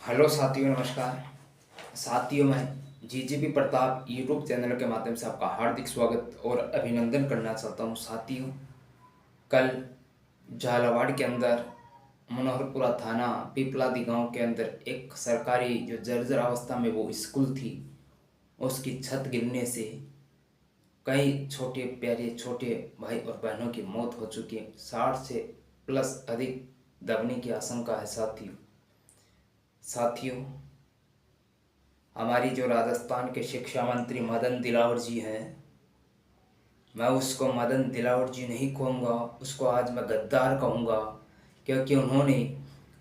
Hello साथियों, नमस्कार साथियों। मैं जीजीपी प्रताप यूट्यूब चैनल के माध्यम से आपका हार्दिक स्वागत और अभिनंदन करना चाहता हूं। साथियों, कल झालावाड़ के अंदर मनोहरपुरा थाना पिपलादी गांव के अंदर एक सरकारी जो जर्जर अवस्था में वो स्कूल थी, उसकी छत गिरने से कई छोटे प्यारे छोटे भाई और बहनों की मौत हो चुकी है। 60 से प्लस अधिक दबने की आशंका है। साथियों, हमारी जो राजस्थान के शिक्षा मंत्री मदन दिलावर जी हैं, मैं उसको मदन दिलावर जी नहीं कहूँगा, उसको आज मैं गद्दार कहूँगा, क्योंकि उन्होंने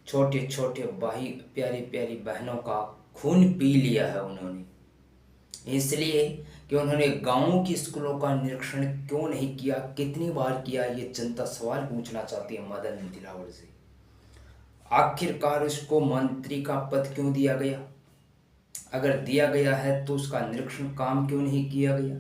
छोटे छोटे भाई प्यारी प्यारी बहनों का खून पी लिया है। उन्होंने इसलिए कि उन्होंने गाँवों की स्कूलों का निरीक्षण क्यों नहीं किया, कितनी बार किया, ये जनता सवाल पूछना चाहती है मदन दिलावर से। आखिरकार उसको मंत्री का पद क्यों दिया गया? अगर दिया गया है तो उसका निरीक्षण काम क्यों नहीं किया गया?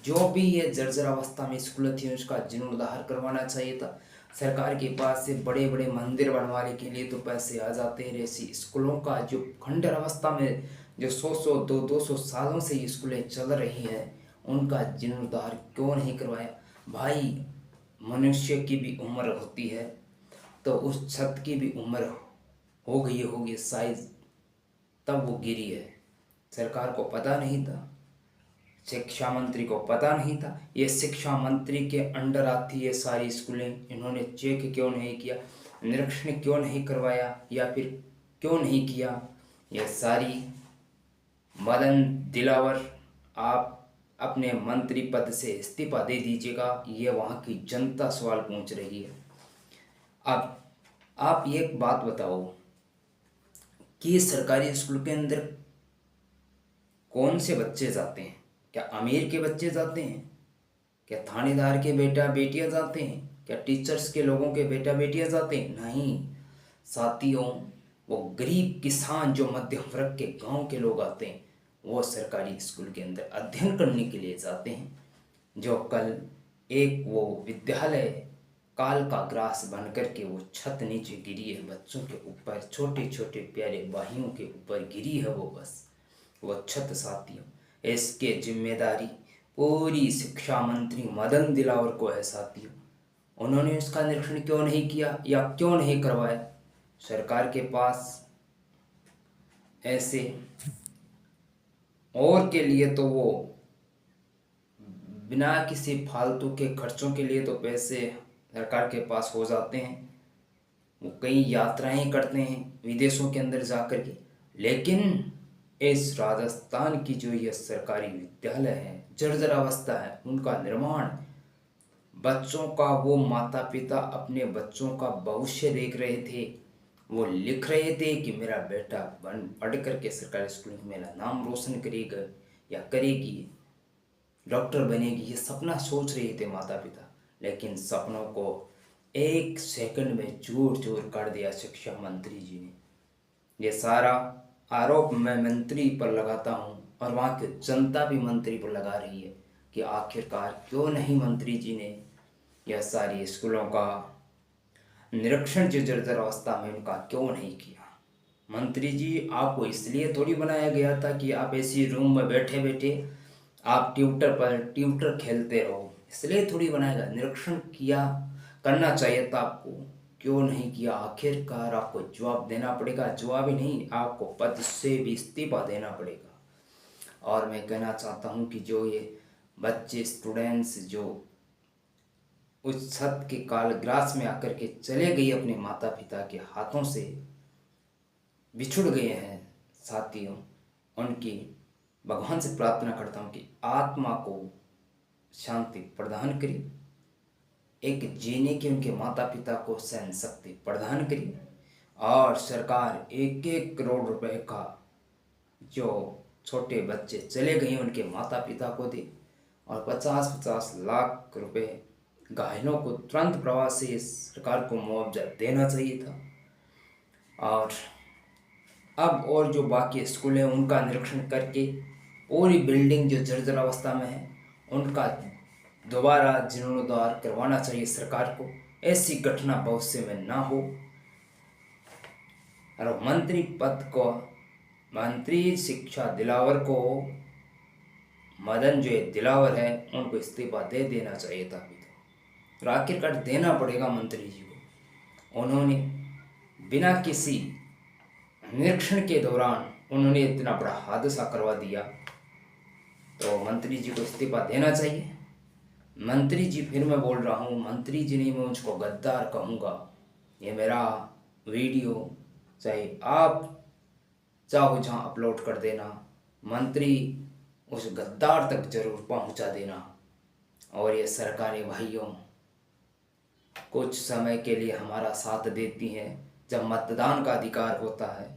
जो भी ये जर्जर अवस्था में स्कूल थी उसका जीर्णोद्धार करवाना चाहिए था। सरकार के पास से बड़े बड़े मंदिर बनवाने के लिए तो पैसे आ जाते हैं, ऐसी स्कूलों का जो खंडर अवस्था में जो 100 200 सालों से ये स्कूलें चल रही हैं, उनका जीर्णोद्धार क्यों नहीं करवाया? भाई, मनुष्य की भी उम्र होती है, तो उस छत की भी उम्र हो गई होगी शायद, तब वो गिरी है। सरकार को पता नहीं था, शिक्षा मंत्री को पता नहीं था। ये शिक्षा मंत्री के अंडर आती है सारी स्कूलें। इन्होंने चेक क्यों नहीं किया, निरीक्षण क्यों नहीं करवाया, या फिर क्यों नहीं किया? ये सारी मदन दिलावर, आप अपने मंत्री पद से इस्तीफा दे दीजिएगा, ये वहाँ की जनता सवाल पूछ रही है। अब आप एक बात बताओ कि सरकारी स्कूल के अंदर कौन से बच्चे जाते हैं? क्या अमीर के बच्चे जाते हैं? क्या थानेदार के बेटा बेटियां जाते हैं? क्या टीचर्स के लोगों के बेटा बेटियां जाते हैं? नहीं साथियों, वो गरीब किसान जो मध्यम वर्ग के गांव के लोग आते हैं, वो सरकारी स्कूल के अंदर अध्ययन करने के लिए जाते हैं। जो कल एक वो विद्यालय काल का ग्रास बन करके वो छत नीचे गिरी है, बच्चों के ऊपर, छोटे छोटे प्यारे भाइयों के ऊपर गिरी है वो छत। साथियों, इसके जिम्मेदारी पूरी शिक्षा मंत्री मदन दिलावर को है। साथियों, उन्होंने इसका निरीक्षण क्यों नहीं किया या क्यों नहीं करवाया? सरकार के पास ऐसे और के लिए तो वो बिना किसी फालतू के खर्चों के लिए तो पैसे सरकार के पास हो जाते हैं। वो कई यात्राएं करते हैं विदेशों के अंदर जाकर के, लेकिन इस राजस्थान की जो ये सरकारी विद्यालय है, जर्जर अवस्था है, उनका निर्माण, बच्चों का, वो माता पिता अपने बच्चों का भविष्य देख रहे थे, वो लिख रहे थे कि मेरा बेटा पढ़ करके सरकारी स्कूल में मेरा नाम रोशन करेगा या करेगी, डॉक्टर बनेगी, ये सपना सोच रहे थे माता पिता। लेकिन सपनों को एक सेकंड में चूर चूर कर दिया शिक्षा मंत्री जी ने। ये सारा आरोप मैं मंत्री पर लगाता हूँ और वहाँ की जनता भी मंत्री पर लगा रही है कि आखिरकार क्यों नहीं मंत्री जी ने यह सारी स्कूलों का निरीक्षण जो जर्जर अवस्था में उनका क्यों नहीं किया। मंत्री जी, आपको इसलिए थोड़ी बनाया गया था कि आप ऐसी रूम में बैठे बैठे आप ट्यूटर खेलते रहो, इसलिए थोड़ी बनाया गया। निरीक्षण किया करना चाहिए था आपको, क्यों नहीं किया? आखिरकार आपको जवाब देना पड़ेगा, जवाब ही नहीं, आपको पद से भी इस्तीफा देना पड़ेगा। और मैं कहना चाहता हूँ कि जो ये बच्चे स्टूडेंट्स जो उस छत के कालग्रास में आकर के चले गए, अपने माता पिता के हाथों से बिछुड़ गए हैं, साथियों, उनकी भगवान से प्रार्थना करता हूँ कि आत्मा को शांति प्रदान करिए, एक जीने की उनके माता पिता को सहन शक्ति प्रदान करिए, और सरकार 1-1 करोड़ रुपए का जो छोटे बच्चे चले गए उनके माता पिता को दे, और 50-50 लाख रुपए घायलों को तुरंत प्रभाव से सरकार को मुआवजा देना चाहिए था। और अब और जो बाकी स्कूल हैं उनका निरीक्षण करके पूरी बिल्डिंग जो जर्जर अवस्था में है उनका दोबारा जीर्णोद्धार करवाना चाहिए सरकार को। ऐसी घटना भविष्य में ना हो। और मंत्री पद को, मंत्री शिक्षा दिलावर को, मदन जो दिलावर है उनको इस्तीफा दे देना चाहिए था अभी तो। और आखिरकार देना पड़ेगा मंत्री जी को। उन्होंने बिना किसी निरीक्षण के दौरान उन्होंने इतना बड़ा हादसा करवा दिया, तो मंत्री जी को इस्तीफा देना चाहिए। मंत्री जी, फिर मैं बोल रहा हूँ, मंत्री जी नहीं, मैं उसको गद्दार कहूँगा। ये मेरा वीडियो चाहे आप चाहो जहाँ अपलोड कर देना, मंत्री उस गद्दार तक जरूर पहुँचा देना। और ये सरकारी भाइयों कुछ समय के लिए हमारा साथ देती हैं। जब मतदान का अधिकार होता है,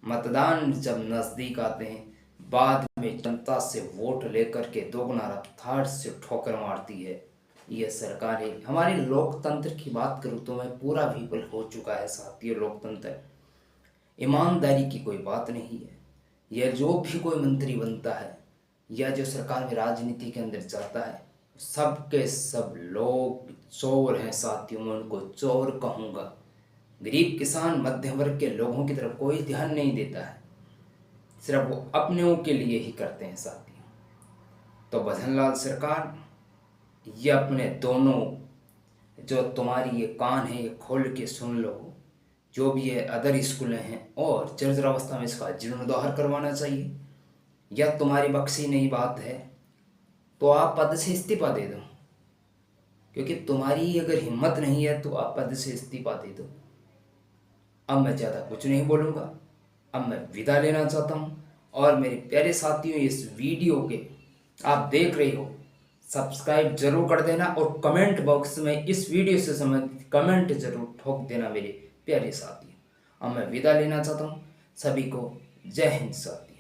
मतदान जब नज़दीक आते हैं, बाद में जनता से वोट लेकर के दोगुना रफ्तार से ठोकर मारती है ये सरकार है। हमारे लोकतंत्र की बात करूँ तो मैं पूरा विफल हो चुका है साथियों। लोकतंत्र, ईमानदारी की कोई बात नहीं है। यह जो भी कोई मंत्री बनता है या जो सरकार में राजनीति के अंदर जाता है, सब के सब लोग चोर हैं साथियों। मैं उनको चोर कहूँगा। गरीब किसान मध्यम वर्ग के लोगों की तरफ कोई ध्यान नहीं देता है, सिर्फ वो अपनों के लिए ही करते हैं साथियों। तो भजनलाल सरकार, ये अपने दोनों जो तुम्हारी ये कान है ये खोल के सुन लो। जो भी ये अदर स्कूलें हैं और जर्जरावस्था में इसका जीर्णोद्धार करवाना चाहिए। या तुम्हारी बख्शी नहीं बात है तो आप पद से इस्तीफा दे दो, क्योंकि तुम्हारी अगर हिम्मत नहीं है तो आप पद से इस्तीफा दे दो। अब मैं ज़्यादा कुछ नहीं बोलूँगा, अब मैं विदा लेना चाहता हूँ। और मेरे प्यारे साथियों, इस वीडियो के आप देख रहे हो, सब्सक्राइब जरूर कर देना और कमेंट बॉक्स में इस वीडियो से संबंधित कमेंट जरूर ठोक देना मेरे प्यारे साथियों। अब मैं विदा लेना चाहता हूँ। सभी को जय हिंद साथियों।